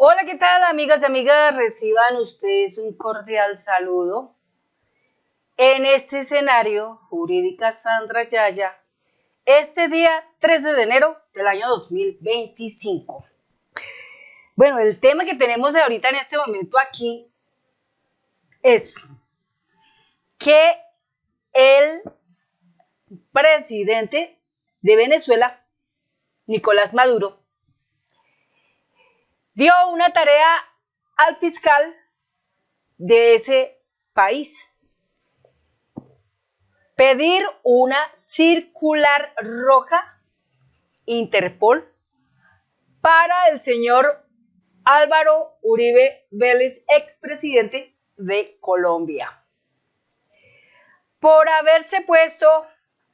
Hola, ¿qué tal, amigas y amigas? Reciban ustedes un cordial saludo. En este escenario, Jurídica Sandra Yaya, este día 13 de enero del año 2025. Bueno, el tema que tenemos ahorita en este momento aquí es que el presidente de Venezuela, Nicolás Maduro, dio una tarea al fiscal de ese país. Pedir una circular roja Interpol para el señor Álvaro Uribe Vélez, expresidente de Colombia, por haberse puesto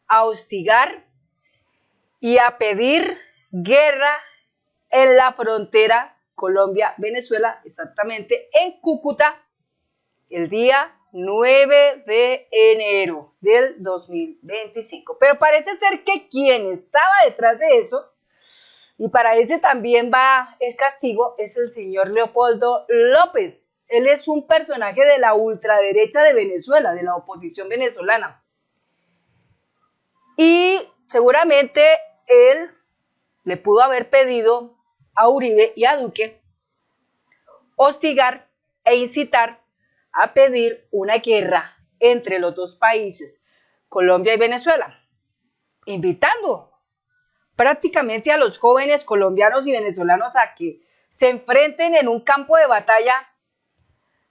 a hostigar y a pedir guerra en la frontera Colombia-Venezuela, exactamente en Cúcuta, el día 9 de enero del 2025. Pero parece ser que quien estaba detrás de eso, y para ese también va el castigo, es el señor Leopoldo López. Él es un personaje de la ultraderecha de Venezuela, de la oposición venezolana. Y seguramente él le pudo haber pedido a Uribe y a Duque hostigar e incitar a pedir una guerra entre los dos países, Colombia y Venezuela, invitando prácticamente a los jóvenes colombianos y venezolanos a que se enfrenten en un campo de batalla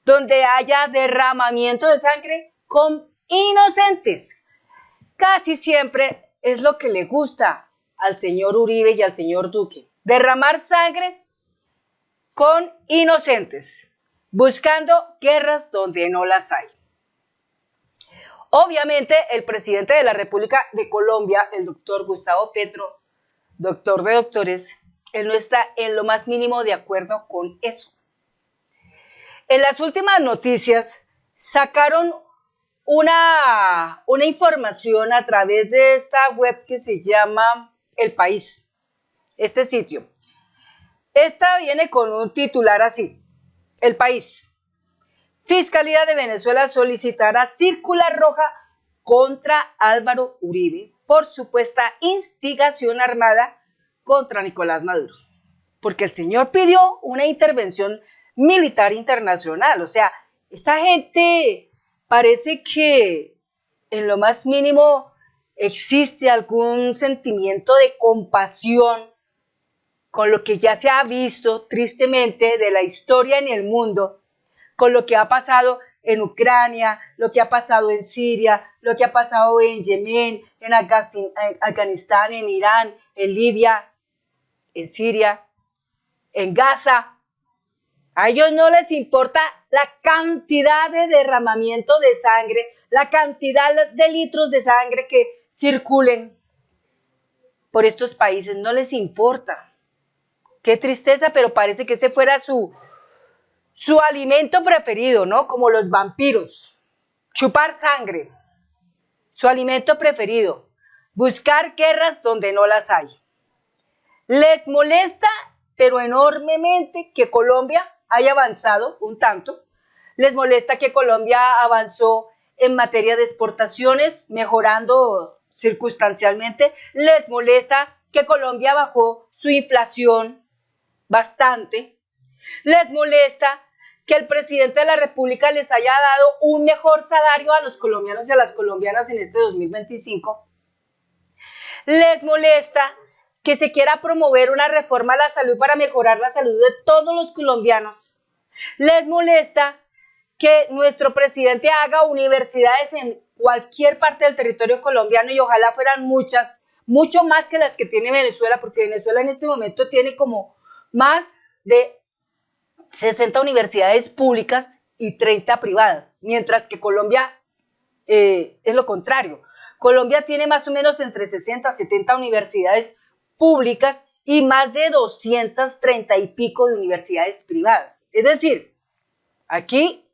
donde haya derramamiento de sangre con inocentes. Casi siempre es lo que le gusta al señor Uribe y al señor Duque, derramar sangre con inocentes, buscando guerras donde no las hay. Obviamente, el presidente de la República de Colombia, el doctor Gustavo Petro, doctor de doctores, él no está en lo más mínimo de acuerdo con eso. En las últimas noticias sacaron una información a través de esta web que se llama El País, este sitio. Esta viene con un titular así: El País. Fiscalía de Venezuela solicitará circular roja contra Álvaro Uribe por supuesta instigación armada contra Nicolás Maduro. Porque el señor pidió una intervención militar internacional. O sea, esta gente parece que en lo más mínimo existe algún sentimiento de compasión con lo que ya se ha visto tristemente de la historia en el mundo, con lo que ha pasado en Ucrania, lo que ha pasado en Siria, lo que ha pasado en Yemen, en Afganistán, en Irán, en Libia, en Siria, en Gaza. A ellos no les importa la cantidad de derramamiento de sangre, la cantidad de litros de sangre que circulen por estos países, no les importa. Qué tristeza, pero parece que ese fuera su alimento preferido, ¿no? Como los vampiros, chupar sangre, su alimento preferido, buscar guerras donde no las hay. Les molesta, pero enormemente, que Colombia haya avanzado un tanto. Les molesta que Colombia avanzó en materia de exportaciones, mejorando circunstancialmente. Les molesta que Colombia bajó su inflación bastante. Les molesta que el presidente de la República les haya dado un mejor salario a los colombianos y a las colombianas en este 2025. Les molesta que se quiera promover una reforma a la salud para mejorar la salud de todos los colombianos. Les molesta que nuestro presidente haga universidades en cualquier parte del territorio colombiano, y ojalá fueran muchas, mucho más que las que tiene Venezuela, porque Venezuela en este momento tiene como más de 60 universidades públicas y 30 privadas, mientras que Colombia es lo contrario. Colombia tiene más o menos entre 60 a 70 universidades públicas y más de 230 y pico de universidades privadas. Es decir, aquí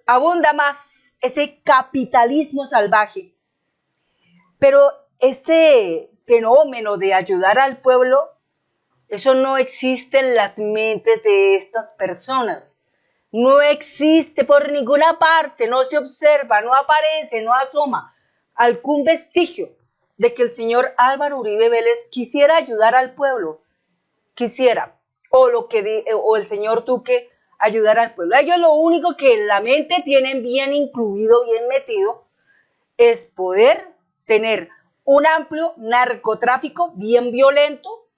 abunda más ese capitalismo salvaje. Pero este fenómeno de ayudar al pueblo Eso no existe en las mentes de estas personas. No existe por ninguna parte, no se observa, no aparece, no asoma algún vestigio de que el señor Álvaro Uribe Vélez quisiera ayudar al pueblo, quisiera, o el señor Duque ayudar al pueblo. Ellos lo único que en la mente tienen bien incluido, bien metido, es poder tener un amplio narcotráfico bien violento,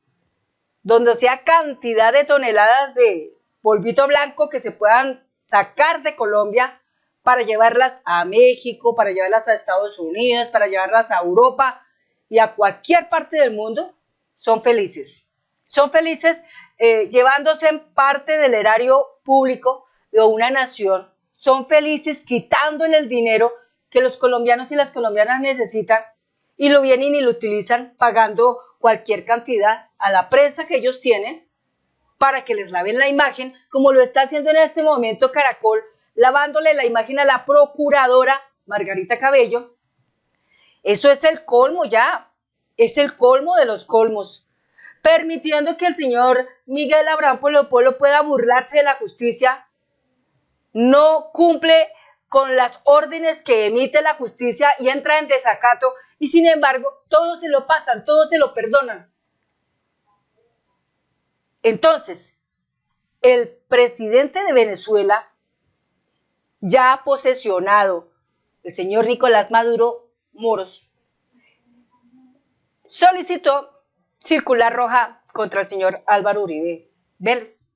donde sea cantidad de toneladas de polvito blanco que se puedan sacar de Colombia para llevarlas a México, para llevarlas a Estados Unidos, para llevarlas a Europa y a cualquier parte del mundo. Son felices. Son felices llevándose en parte del erario público de una nación. Son felices quitándole el dinero que los colombianos y las colombianas necesitan y lo vienen y lo utilizan pagando cualquier cantidad a la prensa que ellos tienen para que les laven la imagen, como lo está haciendo en este momento Caracol, lavándole la imagen a la procuradora Margarita Cabello. Eso es el colmo ya, es el colmo de los colmos, permitiendo que el señor Miguel Abraham Polo Polo pueda burlarse de la justicia. No cumple con las órdenes que emite la justicia y entra en desacato, y sin embargo todos se lo pasan, todos se lo perdonan. Entonces, el presidente de Venezuela, ya posesionado, el señor Nicolás Maduro Moros, solicitó circular roja contra el señor Álvaro Uribe Vélez.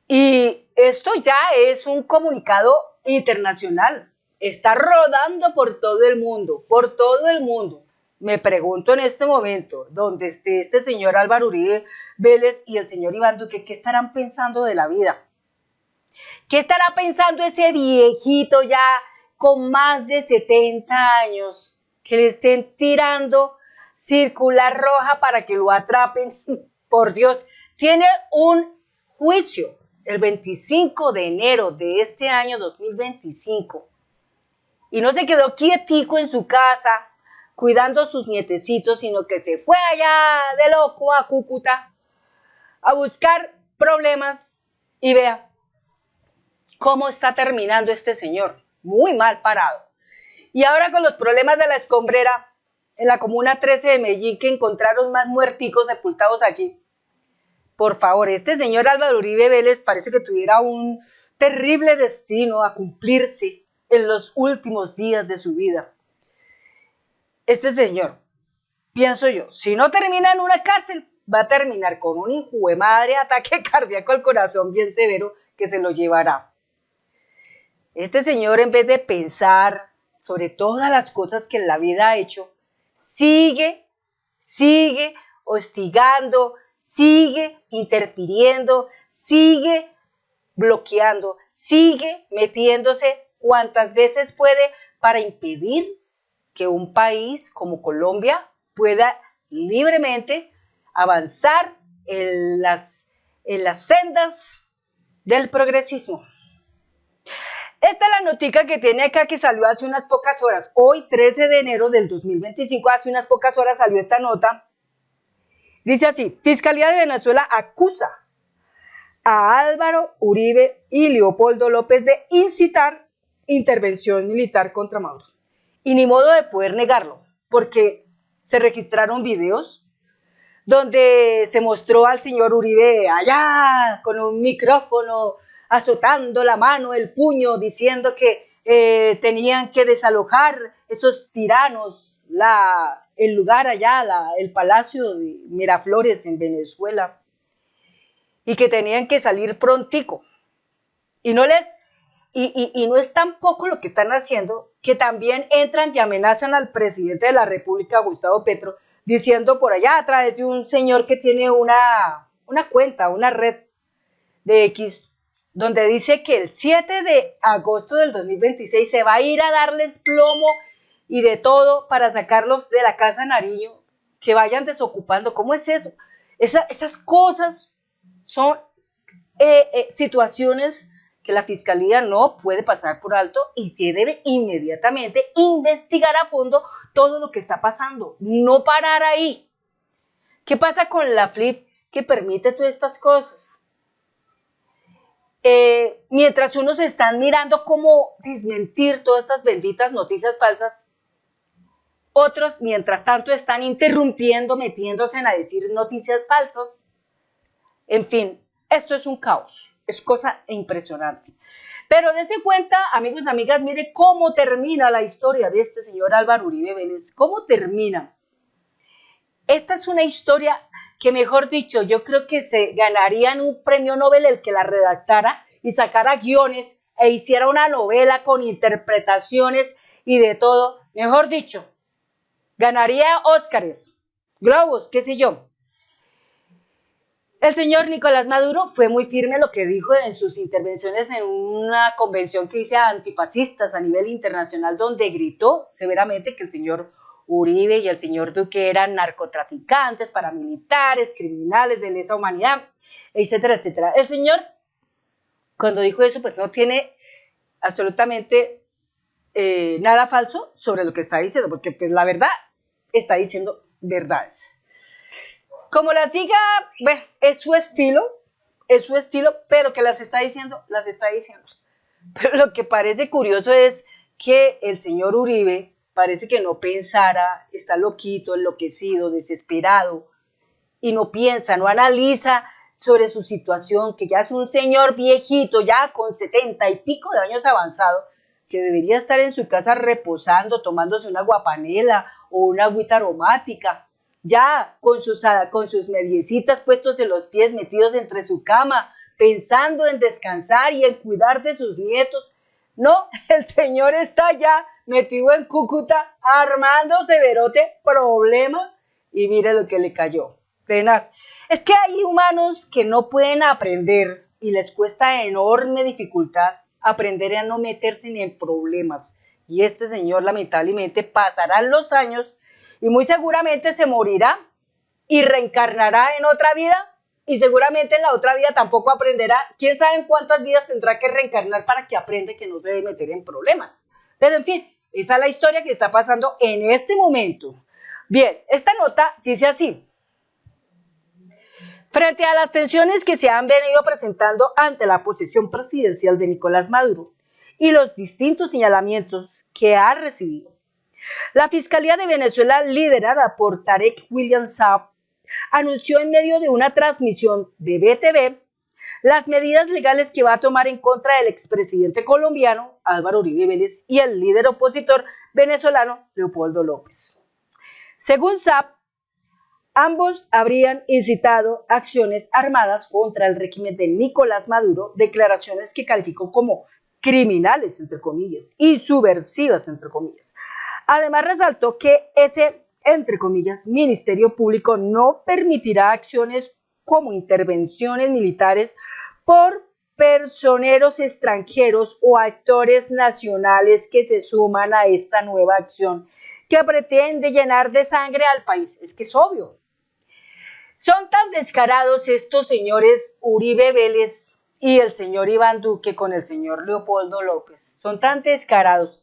Y esto ya es un comunicado internacional. Está rodando por todo el mundo, por todo el mundo. Me pregunto en este momento, donde esté este señor Álvaro Uribe Vélez y el señor Iván Duque, ¿qué estarán pensando de la vida? ¿Qué estará pensando ese viejito ya con más de 70 años que le estén tirando circular roja para que lo atrapen? Por Dios, tiene un juicio el 25 de enero de este año 2025 y no se quedó quietico en su casa cuidando a sus nietecitos, sino que se fue allá de loco a Cúcuta a buscar problemas y vea cómo está terminando este señor, muy mal parado. Y ahora con los problemas de la escombrera en la comuna 13 de Medellín, que encontraron más muerticos sepultados allí. Por favor, este señor Álvaro Uribe Vélez parece que tuviera un terrible destino a cumplirse en los últimos días de su vida. Este señor, pienso yo, si no termina en una cárcel, va a terminar con un hijo de madre ataque cardíaco al corazón bien severo que se lo llevará. Este señor, en vez de pensar sobre todas las cosas que en la vida ha hecho, sigue hostigando, sigue interfiriendo, sigue bloqueando, sigue metiéndose cuantas veces puede para impedir que un país como Colombia pueda libremente avanzar en las sendas del progresismo. Esta es la notica que tiene acá, que salió hace unas pocas horas. Hoy, 13 de enero del 2025, hace unas pocas horas salió esta nota. Dice así: Fiscalía de Venezuela acusa a Álvaro Uribe y Leopoldo López de incitar intervención militar contra Maduro. Y ni modo de poder negarlo, porque se registraron videos donde se mostró al señor Uribe allá con un micrófono azotando la mano, el puño, diciendo que tenían que desalojar esos tiranos, el lugar allá, el Palacio de Miraflores en Venezuela, y que tenían que salir prontico. Y no es tampoco lo que están haciendo, que también entran y amenazan al presidente de la República, Gustavo Petro, diciendo por allá a través de un señor que tiene una cuenta, una red de X, donde dice que el 7 de agosto del 2026 se va a ir a darles plomo y de todo para sacarlos de la Casa Nariño, que vayan desocupando. ¿Cómo es eso? Esas cosas son situaciones que la Fiscalía no puede pasar por alto y que debe inmediatamente investigar a fondo todo lo que está pasando, no parar ahí. ¿Qué pasa con la FLIP que permite todas estas cosas? Mientras unos están mirando cómo desmentir todas estas benditas noticias falsas, otros, mientras tanto, están interrumpiendo, metiéndose a decir noticias falsas. En fin, esto es un caos, es cosa impresionante. Pero dése cuenta, amigos y amigas, mire cómo termina la historia de este señor Álvaro Uribe Vélez. ¿Cómo termina? Esta es una historia que, mejor dicho, yo creo que se ganarían un premio Nobel el que la redactara y sacara guiones e hiciera una novela con interpretaciones y de todo. Mejor dicho, ganaría Óscares, Globos, qué sé yo. El señor Nicolás Maduro fue muy firme en lo que dijo en sus intervenciones en una convención que hice a antifascistas a nivel internacional, donde gritó severamente que el señor Uribe y el señor Duque eran narcotraficantes, paramilitares, criminales de lesa humanidad, etcétera, etcétera. El señor, cuando dijo eso, pues no tiene absolutamente nada falso sobre lo que está diciendo, porque pues la verdad está diciendo verdades. Como las diga, bueno, es su estilo, pero que las está diciendo, las está diciendo. Pero lo que parece curioso es que el señor Uribe parece que no pensara, está loquito, enloquecido, desesperado, y no piensa, no analiza sobre su situación, que ya es un señor viejito, ya con 70 y pico de años avanzado, que debería estar en su casa reposando, tomándose una guapanela o una agüita aromática, ya con sus mediecitas puestos en los pies, metidos entre su cama, pensando en descansar y en cuidar de sus nietos. No, el señor está ya metido en Cúcuta, armando severote problema, y mire lo que le cayó. Tenaz. Es que hay humanos que no pueden aprender y les cuesta enorme dificultad aprender a no meterse ni en problemas. Y este señor lamentablemente pasarán los años y muy seguramente se morirá y reencarnará en otra vida, y seguramente en la otra vida tampoco aprenderá. Quién sabe en cuántas vidas tendrá que reencarnar para que aprenda que no se debe meter en problemas. Pero en fin, esa es la historia que está pasando en este momento. Bien, esta nota dice así: frente a las tensiones que se han venido presentando ante la posesión presidencial de Nicolás Maduro y los distintos señalamientos que ha recibido, la Fiscalía de Venezuela, liderada por Tarek William Saab, anunció en medio de una transmisión de BTV las medidas legales que va a tomar en contra del expresidente colombiano Álvaro Uribe Vélez y el líder opositor venezolano Leopoldo López. Según Saab, ambos habrían incitado acciones armadas contra el régimen de Nicolás Maduro, declaraciones que calificó como criminales, entre comillas, y subversivas, entre comillas. Además, resaltó que ese, entre comillas, Ministerio Público no permitirá acciones como intervenciones militares por personeros extranjeros o actores nacionales que se suman a esta nueva acción que pretende llenar de sangre al país. Es que es obvio. Son tan descarados estos señores Uribe Vélez y el señor Iván Duque con el señor Leopoldo López. Son tan descarados.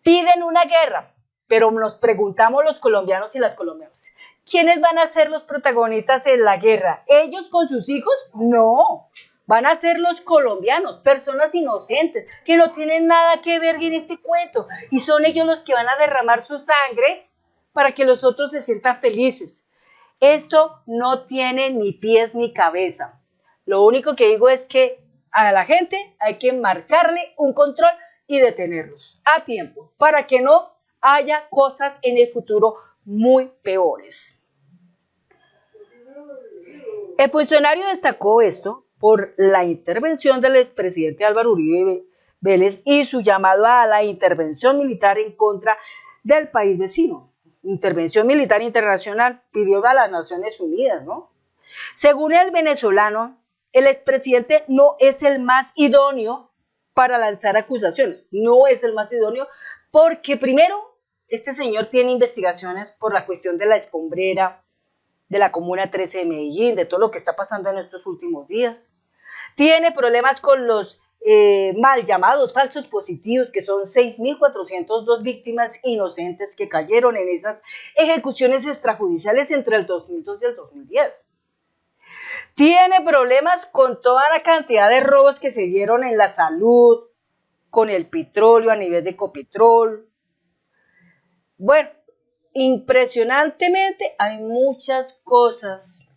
Piden una guerra. Pero nos preguntamos los colombianos y las colombianas, ¿quiénes van a ser los protagonistas en la guerra? ¿Ellos con sus hijos? No, van a ser los colombianos, personas inocentes, que no tienen nada que ver en este cuento, y son ellos los que van a derramar su sangre para que los otros se sientan felices. Esto no tiene ni pies ni cabeza. Lo único que digo es que a la gente hay que marcarle un control y detenerlos a tiempo, para que no haya cosas en el futuro muy peores. El funcionario destacó esto por la intervención del expresidente Álvaro Uribe Vélez y su llamado a la intervención militar en contra del país vecino. Intervención militar internacional, pidió a las Naciones Unidas, ¿no? Según el venezolano, el expresidente no es el más idóneo para lanzar acusaciones, no es el más idóneo porque primero, este señor tiene investigaciones por la cuestión de la escombrera, de la Comuna 13 de Medellín, de todo lo que está pasando en estos últimos días. Tiene problemas con los mal llamados falsos positivos, que son 6.402 víctimas inocentes que cayeron en esas ejecuciones extrajudiciales entre el 2002 y el 2010. Tiene problemas con toda la cantidad de robos que se dieron en la salud, con el petróleo a nivel de Ecopetrol. Bueno, impresionantemente hay muchas cosas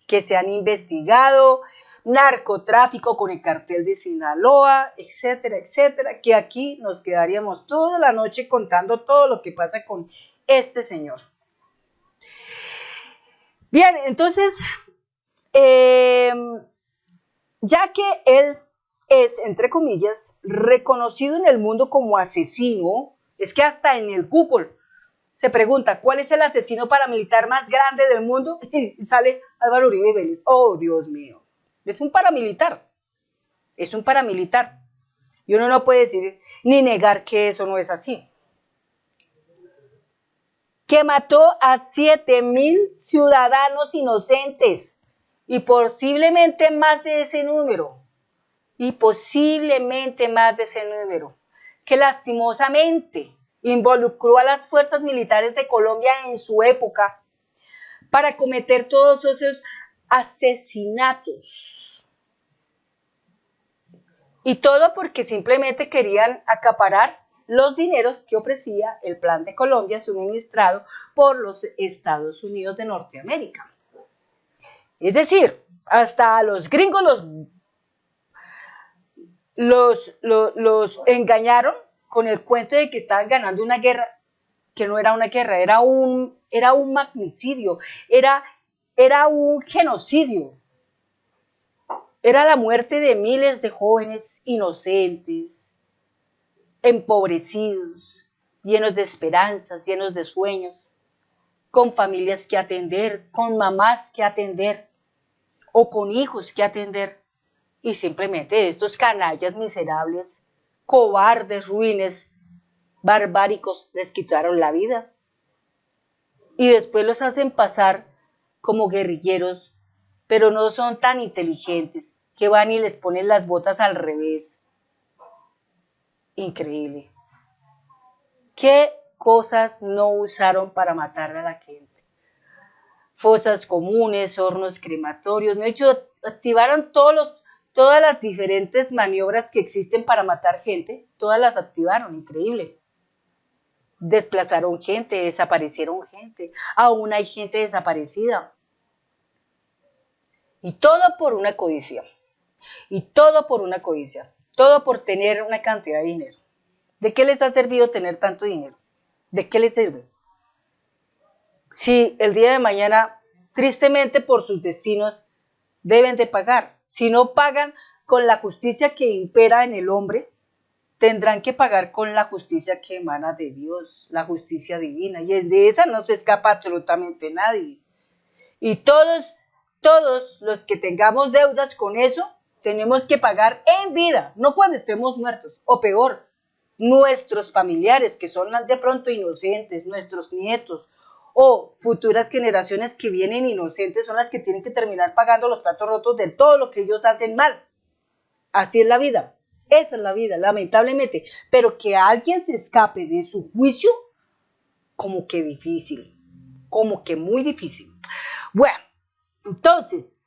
que se han investigado, narcotráfico con el cartel de Sinaloa, etcétera, etcétera, que aquí nos quedaríamos toda la noche contando todo lo que pasa con este señor. Bien, entonces, ya que él es, entre comillas, reconocido en el mundo como asesino, es que hasta en el Google se pregunta, ¿cuál es el asesino paramilitar más grande del mundo? Y sale Álvaro Uribe Vélez. Oh, Dios mío. Es un paramilitar. Es un paramilitar. Y uno no puede decir ni negar que eso no es así. Que mató a 7.000 ciudadanos inocentes. Y posiblemente más de ese número. Y posiblemente más de ese número. Que lastimosamente involucró a las fuerzas militares de Colombia en su época para cometer todos esos asesinatos. Y todo porque simplemente querían acaparar los dineros que ofrecía el Plan de Colombia suministrado por los Estados Unidos de Norteamérica. Es decir, hasta a los gringos los engañaron con el cuento de que estaban ganando una guerra, que no era una guerra, era un magnicidio, era un genocidio. Era la muerte de miles de jóvenes inocentes, empobrecidos, llenos de esperanzas, llenos de sueños, con familias que atender, con mamás que atender, o con hijos que atender, y simplemente estos canallas miserables, cobardes, ruines, barbáricos, les quitaron la vida. Y después los hacen pasar como guerrilleros, pero no son tan inteligentes, que van y les ponen las botas al revés. Increíble. ¿Qué cosas no usaron para matar a la gente? Fosas comunes, hornos crematorios, de hecho, activaron todas las diferentes maniobras que existen para matar gente, todas las activaron, increíble. Desplazaron gente, desaparecieron gente, aún hay gente desaparecida. Y todo por una codicia. Y todo por una codicia. Todo por tener una cantidad de dinero. ¿De qué les ha servido tener tanto dinero? ¿De qué les sirve? Si el día de mañana, tristemente por sus destinos, deben de pagar. Si no pagan con la justicia que impera en el hombre, tendrán que pagar con la justicia que emana de Dios, la justicia divina. Y de esa no se escapa absolutamente nadie. Y todos los que tengamos deudas con eso, tenemos que pagar en vida, no cuando estemos muertos. O peor, nuestros familiares, que son de pronto inocentes, nuestros nietos, o futuras generaciones que vienen inocentes, son las que tienen que terminar pagando los platos rotos de todo lo que ellos hacen mal. Así es la vida. Esa es la vida, lamentablemente. Pero que alguien se escape de su juicio, como que difícil. Como que muy difícil. Bueno, entonces,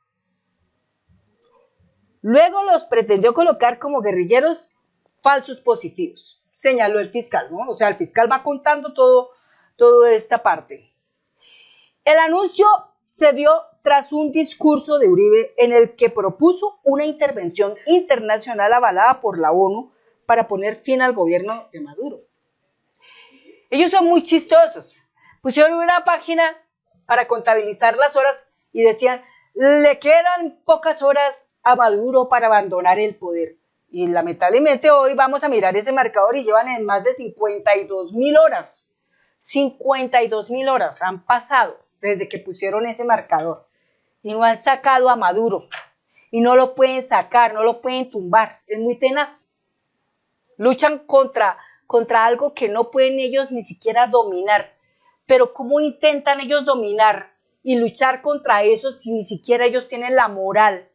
luego los pretendió colocar como guerrilleros falsos positivos, señaló el fiscal, ¿no? O sea, el fiscal va contando toda esta parte. El anuncio se dio tras un discurso de Uribe en el que propuso una intervención internacional avalada por la ONU para poner fin al gobierno de Maduro. Ellos son muy chistosos. Pusieron una página para contabilizar las horas y decían, le quedan pocas horas a Maduro para abandonar el poder. Y lamentablemente hoy vamos a mirar ese marcador y llevan en más de 52.000 horas. 52.000 horas han pasado desde que pusieron ese marcador. Y no han sacado a Maduro. Y no lo pueden sacar, no lo pueden tumbar. Es muy tenaz. Luchan contra algo que no pueden ellos ni siquiera dominar. Pero ¿cómo intentan ellos dominar y luchar contra eso si ni siquiera ellos tienen la moral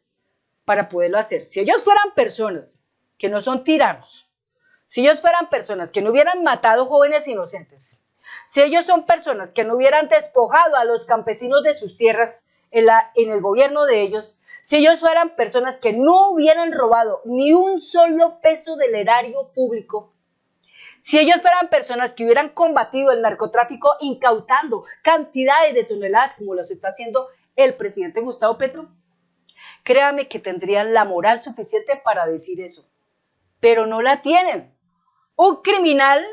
para poderlo hacer? Si ellos fueran personas que no son tiranos, si ellos fueran personas que no hubieran matado jóvenes inocentes, si ellos son personas que no hubieran despojado a los campesinos de sus tierras en el gobierno de ellos, si ellos fueran personas que no hubieran robado ni un solo peso del erario público, si ellos fueran personas que hubieran combatido el narcotráfico incautando cantidades de toneladas como lo está haciendo el presidente Gustavo Petro, créame que tendrían la moral suficiente para decir eso, pero no la tienen. Un criminal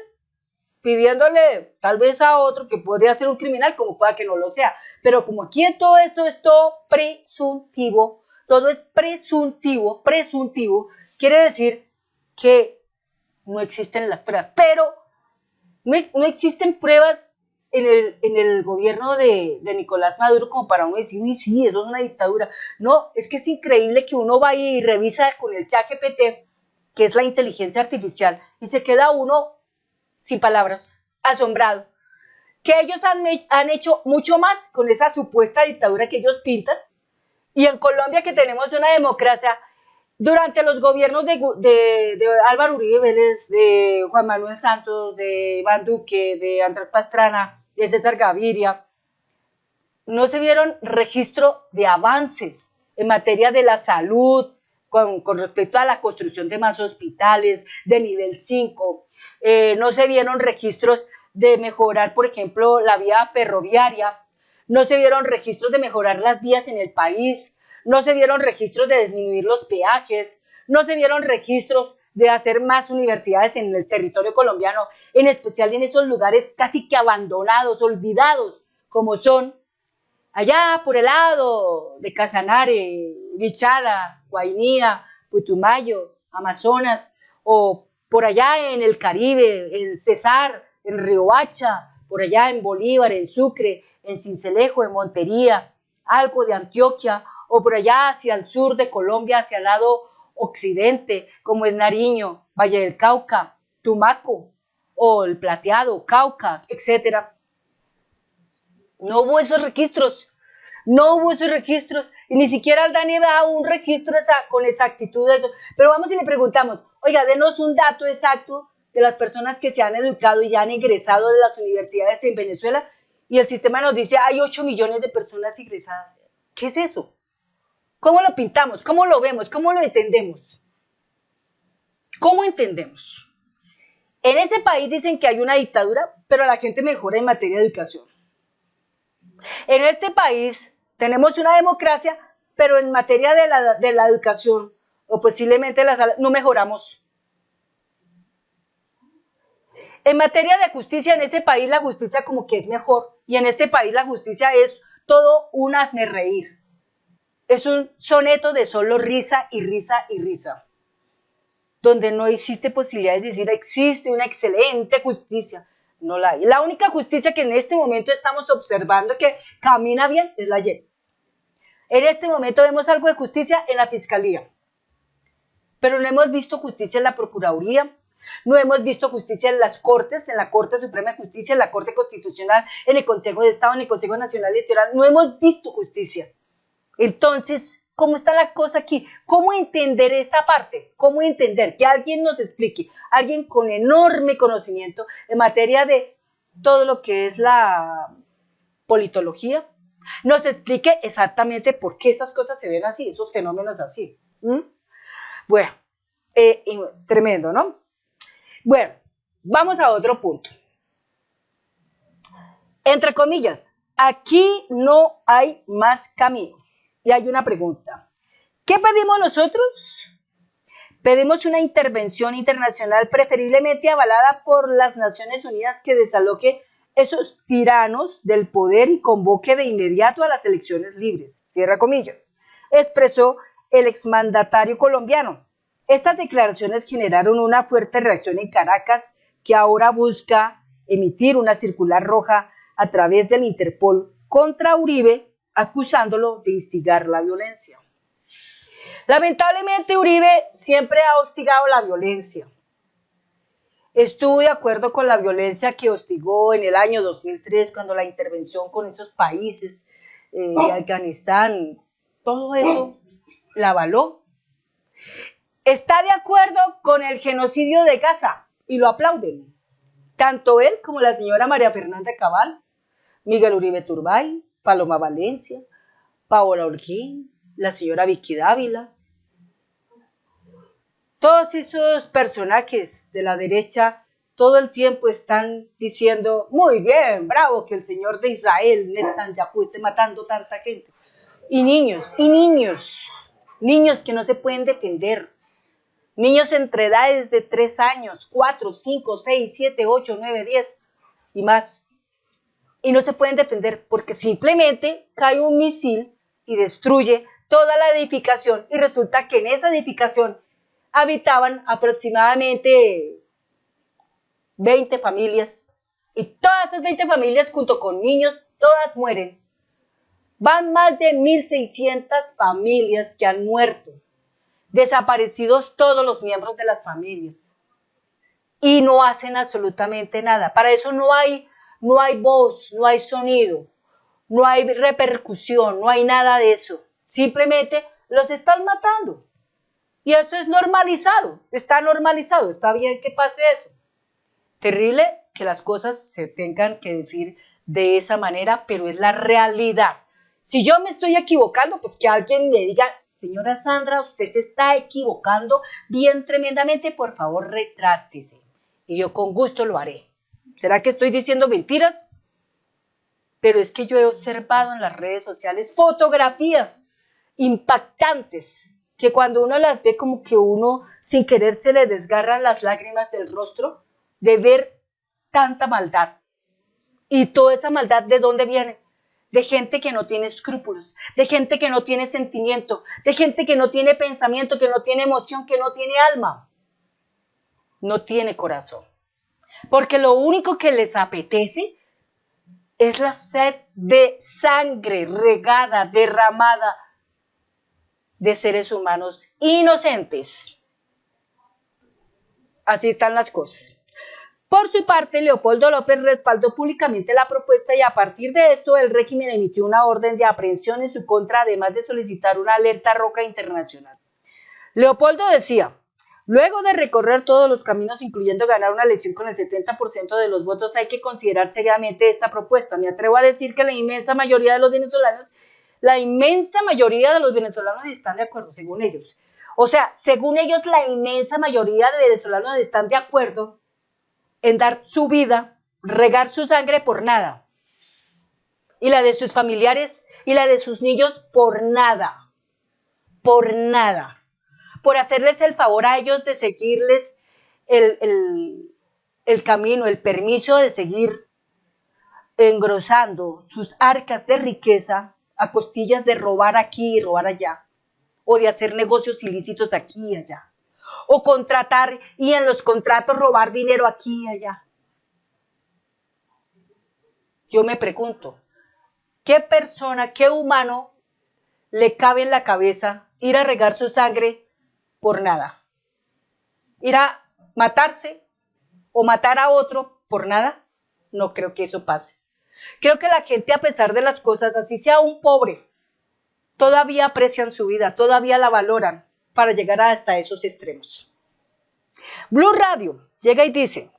pidiéndole tal vez a otro que podría ser un criminal, como pueda que no lo sea, pero como aquí en todo esto es todo presuntivo, todo es presuntivo, quiere decir que no existen las pruebas, pero no existen pruebas en el gobierno de Nicolás Maduro como para uno decir, uy, sí, eso es una dictadura. No, es que es increíble que uno vaya y revisa con el ChatGPT, que es la inteligencia artificial, y se queda uno sin palabras, asombrado, que ellos han hecho mucho más con esa supuesta dictadura que ellos pintan, y en Colombia que tenemos una democracia, durante los gobiernos de Álvaro Uribe Vélez, de Juan Manuel Santos, de Iván Duque, de Andrés Pastrana, de César Gaviria, no se vieron registro de avances en materia de la salud, con respecto a la construcción de más hospitales de nivel 5, no se vieron registros de mejorar, por ejemplo, la vía ferroviaria, no se vieron registros de mejorar las vías en el país, no se vieron registros de disminuir los peajes, no se vieron registros de hacer más universidades en el territorio colombiano, en especial en esos lugares casi que abandonados, olvidados, como son allá por el lado de Casanare, Vichada, Guainía, Putumayo, Amazonas, o por allá en el Caribe, en Cesar, en Riohacha, por allá en Bolívar, en Sucre, en Sincelejo, en Montería, algo de Antioquia, o por allá hacia el sur de Colombia, hacia el lado occidente, como es Nariño, Valle del Cauca, Tumaco, o el Plateado, Cauca, etc. No hubo esos registros, y ni siquiera el DANE da un registro con exactitud de eso. Pero vamos y le preguntamos, oiga, denos un dato exacto de las personas que se han educado y ya han ingresado de las universidades en Venezuela, y el sistema nos dice, hay 8 millones de personas ingresadas. ¿Qué es eso? ¿Cómo lo pintamos? ¿Cómo lo vemos? ¿Cómo lo entendemos? ¿Cómo entendemos? En ese país dicen que hay una dictadura, pero la gente mejora en materia de educación. En este país tenemos una democracia, pero en materia de la educación, o posiblemente no mejoramos. En materia de justicia, en ese país la justicia como que es mejor, y en este país la justicia es todo un hazmerreír. Es un soneto de solo risa y risa y risa, donde no existe posibilidad de decir existe una excelente justicia. No la hay. La única justicia que en este momento estamos observando que camina bien es la JEP. En este momento vemos algo de justicia en la Fiscalía, pero no hemos visto justicia en la Procuraduría, no hemos visto justicia en las Cortes, en la Corte Suprema de Justicia, en la Corte Constitucional, en el Consejo de Estado, en el Consejo Nacional Electoral, no hemos visto justicia. Entonces, ¿cómo está la cosa aquí? ¿Cómo entender esta parte? ¿Cómo entender? Que alguien nos explique, alguien con enorme conocimiento en materia de todo lo que es la politología, nos explique exactamente por qué esas cosas se ven así, esos fenómenos así. Bueno, tremendo, ¿no? Bueno, vamos a otro punto. Entre comillas, aquí no hay más caminos. Y hay una pregunta. ¿Qué pedimos nosotros? Pedimos una intervención internacional preferiblemente avalada por las Naciones Unidas que desaloje esos tiranos del poder y convoque de inmediato a las elecciones libres. Cierra comillas. Expresó el exmandatario colombiano. Estas declaraciones generaron una fuerte reacción en Caracas, que ahora busca emitir una circular roja a través del Interpol contra Uribe, acusándolo de instigar la violencia. Lamentablemente Uribe siempre ha hostigado la violencia. Estuvo de acuerdo con la violencia que hostigó en el año 2003 cuando la intervención con esos países de Afganistán, todo eso la avaló. está de acuerdo con el genocidio de Gaza y lo aplauden. Tanto él como la señora María Fernanda Cabal, Miguel Uribe Turbay, Paloma Valencia, Paola Holguín, la señora Vicky Dávila. Todos esos personajes de la derecha todo el tiempo están diciendo, muy bien, bravo, que el señor de Israel, Netanyahu, esté matando tanta gente. Y niños que no se pueden defender. Niños entre edades de 3 años, 4, 5, 6, 7, 8, 9, 10 y más. Y no se pueden defender porque simplemente cae un misil y destruye toda la edificación. Y resulta que en esa edificación habitaban aproximadamente 20 familias. Y todas esas 20 familias junto con niños, todas mueren. Van más de 1.600 familias que han muerto. Desaparecidos todos los miembros de las familias. Y no hacen absolutamente nada. Para eso no hay voz, no hay sonido, no hay repercusión, no hay nada de eso. Simplemente los están matando. Y eso es normalizado, está bien que pase eso. Terrible que las cosas se tengan que decir de esa manera, pero es la realidad. Si yo me estoy equivocando, pues que alguien me diga, señora Sandra, usted se está equivocando bien tremendamente, por favor retrátese. Y yo con gusto lo haré. ¿Será que estoy diciendo mentiras? Pero es que yo he observado en las redes sociales fotografías impactantes que cuando uno las ve como que uno sin querer se le desgarran las lágrimas del rostro de ver tanta maldad. Y toda esa maldad, ¿de dónde viene? De gente que no tiene escrúpulos, de gente que no tiene sentimiento, de gente que no tiene pensamiento, que no tiene emoción, que no tiene alma. No tiene corazón. Porque lo único que les apetece es la sed de sangre regada, derramada de seres humanos inocentes. Así están las cosas. Por su parte, Leopoldo López respaldó públicamente la propuesta y a partir de esto el régimen emitió una orden de aprehensión en su contra, además de solicitar una alerta roja internacional. Leopoldo decía, luego de recorrer todos los caminos, incluyendo ganar una elección con el 70% de los votos, hay que considerar seriamente esta propuesta. Me atrevo a decir que la inmensa mayoría de los venezolanos están de acuerdo, según ellos. O sea, según ellos, la inmensa mayoría de venezolanos están de acuerdo en dar su vida, regar su sangre por nada. Y la de sus familiares y la de sus niños por nada. Por nada. Por hacerles el favor a ellos de seguirles el camino, el permiso de seguir engrosando sus arcas de riqueza a costillas de robar aquí y robar allá. O de hacer negocios ilícitos aquí y allá. O contratar y en los contratos robar dinero aquí y allá. Yo me pregunto, ¿qué persona, qué humano le cabe en la cabeza ir a regar su sangre por nada? ¿Ir a matarse o matar a otro por nada? No creo que eso pase. Creo que la gente, a pesar de las cosas, así sea un pobre, todavía aprecian su vida, todavía la valoran para llegar hasta esos extremos. Blue Radio llega y dice,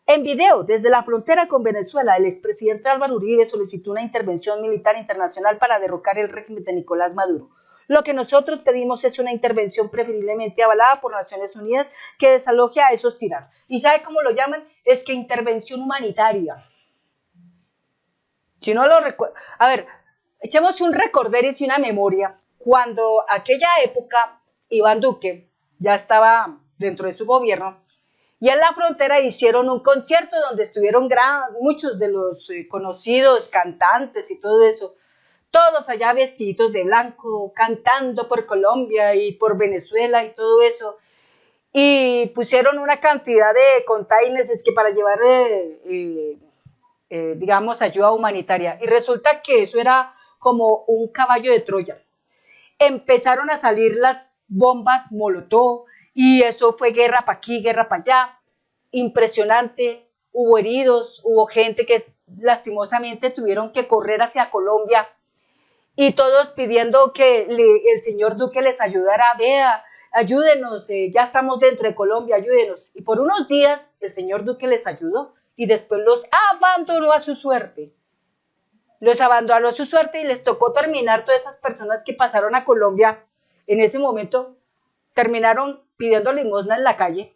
en video desde la frontera con Venezuela, el expresidente Álvaro Uribe solicitó una intervención militar internacional para derrocar el régimen de Nicolás Maduro. Lo que nosotros pedimos es una intervención preferiblemente avalada por Naciones Unidas que desaloje a esos tiranos. ¿Y sabe cómo lo llaman? Es que intervención humanitaria. Si no lo recuerdo, a ver, echemos un recorderis y una memoria. Cuando aquella época Iván Duque ya estaba dentro de su gobierno y en la frontera hicieron un concierto donde estuvieron muchos de los conocidos cantantes y todo eso, todos allá vestidos de blanco, cantando por Colombia y por Venezuela y todo eso, y pusieron una cantidad de containers que para llevar digamos, ayuda humanitaria. Y resulta que eso era como un caballo de Troya. Empezaron a salir las bombas Molotov y eso fue guerra para aquí, guerra para allá. Impresionante. Hubo heridos, hubo gente que lastimosamente tuvieron que correr hacia Colombia y todos pidiendo que el señor Duque les ayudara. Vea, ayúdenos, ya estamos dentro de Colombia, ayúdenos. Y por unos días el señor Duque les ayudó y después los abandonó a su suerte. Los abandonó a su suerte y les tocó terminar todas esas personas que pasaron a Colombia en ese momento, terminaron pidiendo limosna en la calle,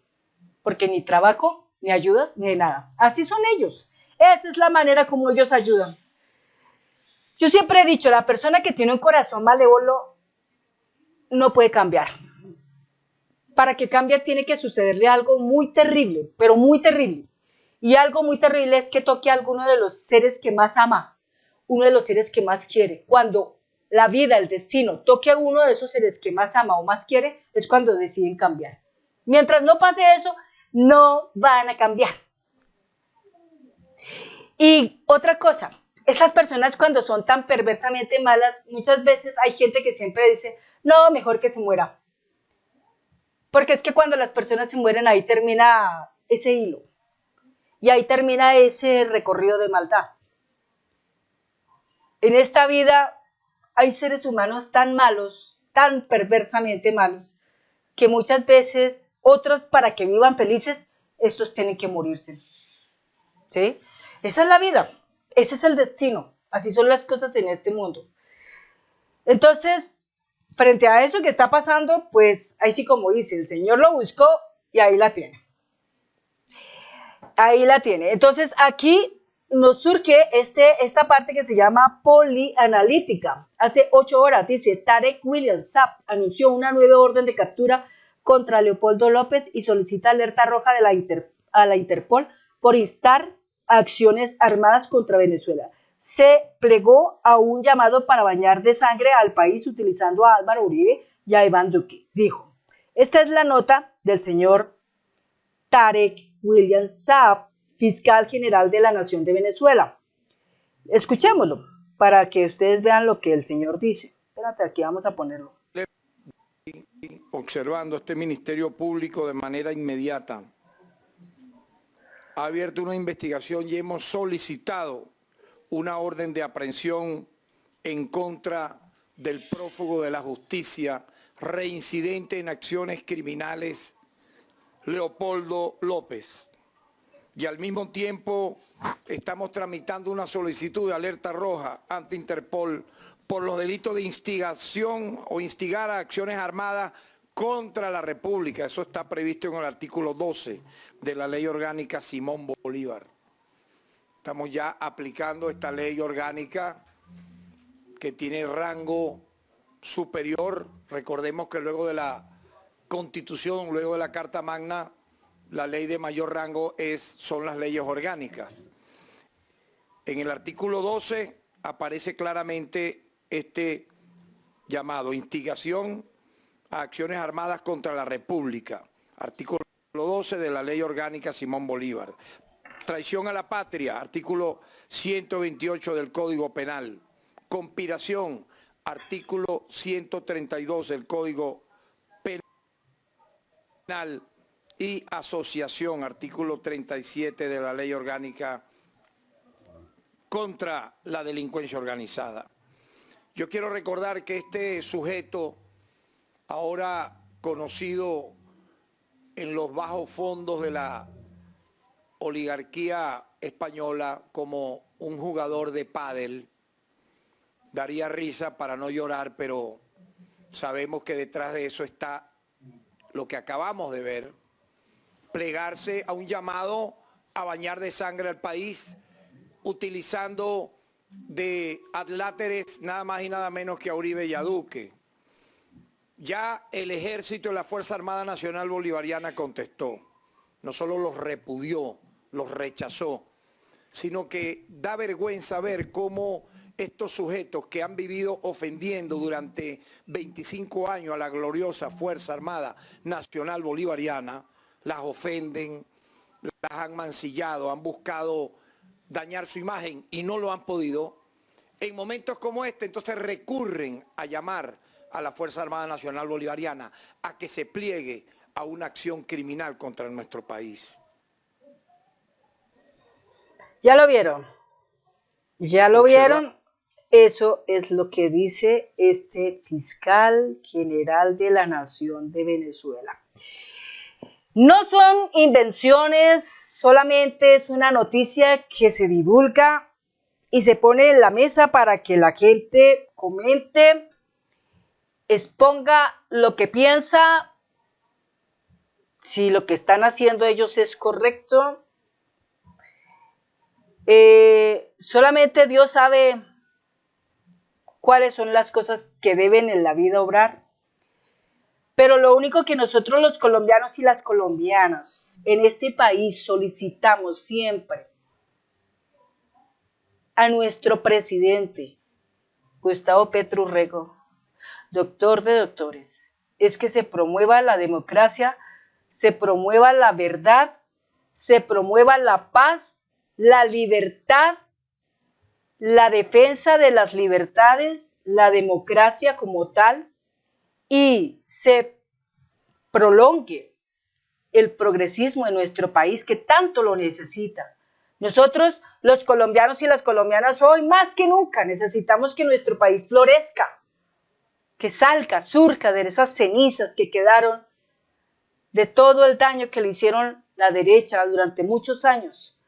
porque ni trabajo, ni ayudas, ni nada. Así son ellos. Esa es la manera como ellos ayudan. Yo siempre he dicho, la persona que tiene un corazón malévolo no puede cambiar. Para que cambie tiene que sucederle algo muy terrible, pero muy terrible. Y algo muy terrible es que toque a alguno de los seres que más ama, uno de los seres que más quiere. Cuando la vida, el destino, toque a uno de esos seres que más ama o más quiere, es cuando deciden cambiar. Mientras no pase eso, no van a cambiar. Y otra cosa, esas personas cuando son tan perversamente malas, muchas veces hay gente que siempre dice, no, mejor que se muera. Porque es que cuando las personas se mueren, ahí termina ese hilo. Y ahí termina ese recorrido de maldad. En esta vida hay seres humanos tan malos, tan perversamente malos, que muchas veces otros, para que vivan felices, estos tienen que morirse. ¿Sí? Esa es la vida, ese es el destino, así son las cosas en este mundo. Entonces, frente a eso que está pasando, pues ahí sí como dice, el Señor lo buscó y ahí la tiene. Ahí la tiene. Entonces aquí nos surge esta parte que se llama polianalítica. Hace 8 horas, dice, Tarek William Saab anunció una nueva orden de captura contra Leopoldo López y solicita alerta roja a la Interpol por instar acciones armadas contra Venezuela. Se plegó a un llamado para bañar de sangre al país utilizando a Álvaro Uribe y a Iván Duque. Dijo, esta es la nota del señor Tarek William Saab, fiscal general de la Nación de Venezuela. Escuchémoslo para que ustedes vean lo que el señor dice. Espérate, aquí vamos a ponerlo. Observando este Ministerio Público de manera inmediata. Ha abierto una investigación y hemos solicitado una orden de aprehensión en contra del prófugo de la justicia, reincidente en acciones criminales, Leopoldo López. Y al mismo tiempo estamos tramitando una solicitud de alerta roja ante Interpol por los delitos de instigación o instigar a acciones armadas contra la República. Eso está previsto en el artículo 12 de la Ley Orgánica Simón Bolívar. Estamos ya aplicando esta ley orgánica que tiene rango superior. Recordemos que luego de la Constitución, luego de la Carta Magna, la ley de mayor rango son las leyes orgánicas. En el artículo 12 aparece claramente este llamado, instigación a acciones armadas contra la República. Artículo 12 de la Ley Orgánica Simón Bolívar. Traición a la patria, artículo 128 del Código Penal. Conspiración, artículo 132 del Código Penal. Y asociación, artículo 37 de la Ley Orgánica contra la delincuencia organizada. Yo quiero recordar que este sujeto, ahora conocido en los bajos fondos de la oligarquía española como un jugador de pádel, daría risa para no llorar, pero sabemos que detrás de eso está lo que acabamos de ver, plegarse a un llamado a bañar de sangre al país, utilizando de adláteres nada más y nada menos que a Uribe y a Duque. Ya el Ejército y la Fuerza Armada Nacional Bolivariana contestó, no solo los repudió, los rechazó, sino que da vergüenza ver cómo estos sujetos que han vivido ofendiendo durante 25 años a la gloriosa Fuerza Armada Nacional Bolivariana, las ofenden, las han mancillado, han buscado dañar su imagen y no lo han podido. En momentos como este, entonces recurren a llamar a la Fuerza Armada Nacional Bolivariana a que se pliegue a una acción criminal contra nuestro país. ¿Ya lo vieron? ¿Ya lo vieron? Eso es lo que dice este fiscal general de la Nación de Venezuela. No son invenciones, solamente es una noticia que se divulga y se pone en la mesa para que la gente comente, exponga lo que piensa, si lo que están haciendo ellos es correcto. Solamente Dios sabe cuáles son las cosas que deben en la vida obrar. Pero lo único que nosotros los colombianos y las colombianas en este país solicitamos siempre a nuestro presidente, Gustavo Petro Urrego, doctor de doctores, es que se promueva la democracia, se promueva la verdad, se promueva la paz, la libertad, la defensa de las libertades, la democracia como tal, y se prolongue el progresismo en nuestro país que tanto lo necesita. Nosotros, los colombianos y las colombianas, hoy más que nunca necesitamos que nuestro país florezca, que salga, surja de esas cenizas que quedaron de todo el daño que le hicieron la derecha durante muchos años.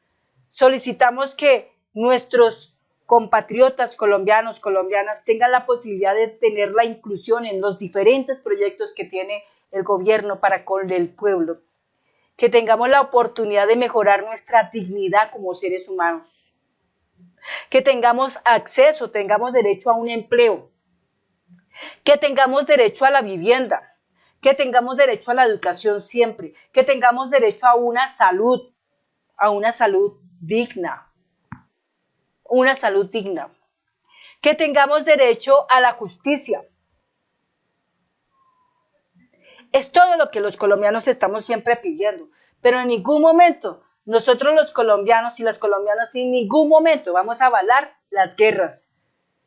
Solicitamos que nuestros compatriotas colombianos, colombianas, tengan la posibilidad de tener la inclusión en los diferentes proyectos que tiene el gobierno para con el pueblo. Que tengamos la oportunidad de mejorar nuestra dignidad como seres humanos. Que tengamos acceso, tengamos derecho a un empleo. Que tengamos derecho a la vivienda. Que tengamos derecho a la educación siempre. Que tengamos derecho a una salud digna. Una salud digna, que tengamos derecho a la justicia. Es todo lo que los colombianos estamos siempre pidiendo, pero en ningún momento nosotros los colombianos y las colombianas en ningún momento vamos a avalar las guerras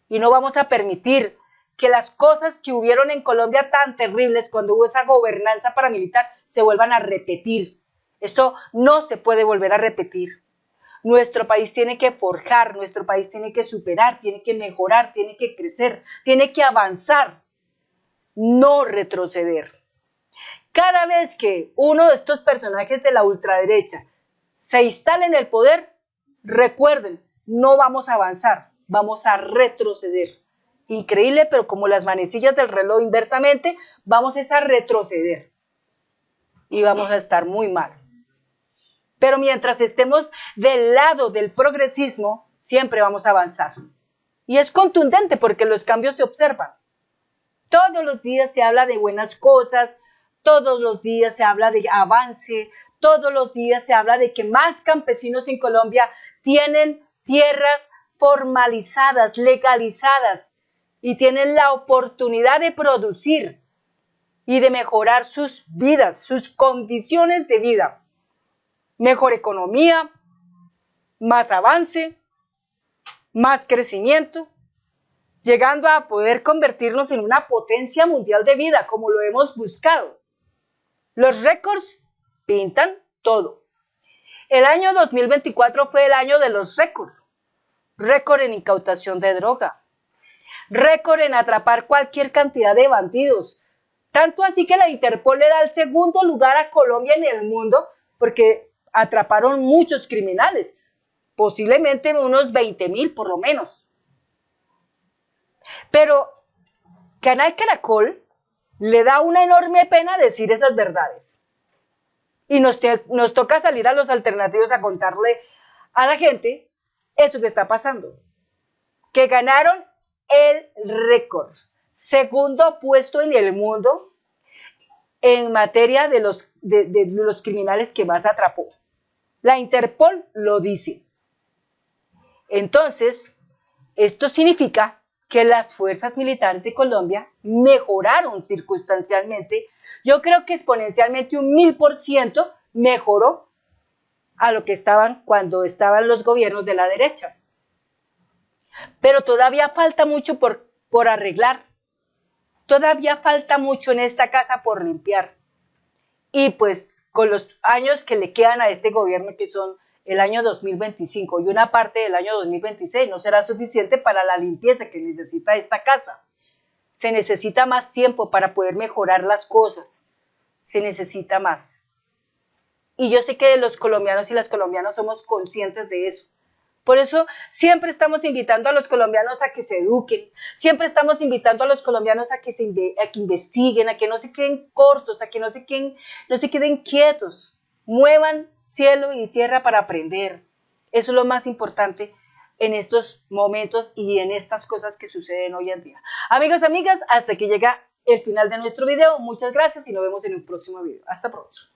y no vamos a permitir que las cosas que hubieron en Colombia tan terribles cuando hubo esa gobernanza paramilitar se vuelvan a repetir. Esto no se puede volver a repetir. Nuestro país tiene que forjar, nuestro país tiene que superar, tiene que mejorar, tiene que crecer, tiene que avanzar, no retroceder. Cada vez que uno de estos personajes de la ultraderecha se instale en el poder, recuerden, no vamos a avanzar, vamos a retroceder. Increíble, pero como las manecillas del reloj inversamente, vamos a retroceder y vamos a estar muy mal. Pero mientras estemos del lado del progresismo, siempre vamos a avanzar. Y es contundente porque los cambios se observan. Todos los días se habla de buenas cosas, todos los días se habla de avance, todos los días se habla de que más campesinos en Colombia tienen tierras formalizadas, legalizadas, y tienen la oportunidad de producir y de mejorar sus vidas, sus condiciones de vida. Mejor economía, más avance, más crecimiento, llegando a poder convertirnos en una potencia mundial de vida, como lo hemos buscado. Los récords pintan todo. El año 2024 fue el año de los récords. Récord en incautación de droga, récord en atrapar cualquier cantidad de bandidos. Tanto así que la Interpol le da el segundo lugar a Colombia en el mundo porque atraparon muchos criminales, posiblemente unos 20,000 por lo menos. Pero Canal Caracol le da una enorme pena decir esas verdades. Y nos toca salir a los alternativos a contarle a la gente eso que está pasando. Que ganaron el récord, segundo puesto en el mundo en materia de los criminales que más atrapó. La Interpol lo dice. Entonces, esto significa que las fuerzas militares de Colombia mejoraron circunstancialmente. Yo creo que exponencialmente un 1000% mejoró a lo que estaban cuando estaban los gobiernos de la derecha. Pero todavía falta mucho por arreglar. Todavía falta mucho en esta casa por limpiar. Y pues con los años que le quedan a este gobierno, que son el año 2025 y una parte del año 2026 no será suficiente para la limpieza que necesita esta casa. Se necesita más tiempo para poder mejorar las cosas. Se necesita más. Y yo sé que los colombianos y las colombianas somos conscientes de eso. Por eso siempre estamos invitando a los colombianos a que se eduquen, siempre estamos invitando a los colombianos a que investiguen, a que no se queden cortos, a que no se queden quietos. Muevan cielo y tierra para aprender. Eso es lo más importante en estos momentos y en estas cosas que suceden hoy en día. Amigos, amigas, hasta aquí llega el final de nuestro video. Muchas gracias y nos vemos en un próximo video. Hasta pronto.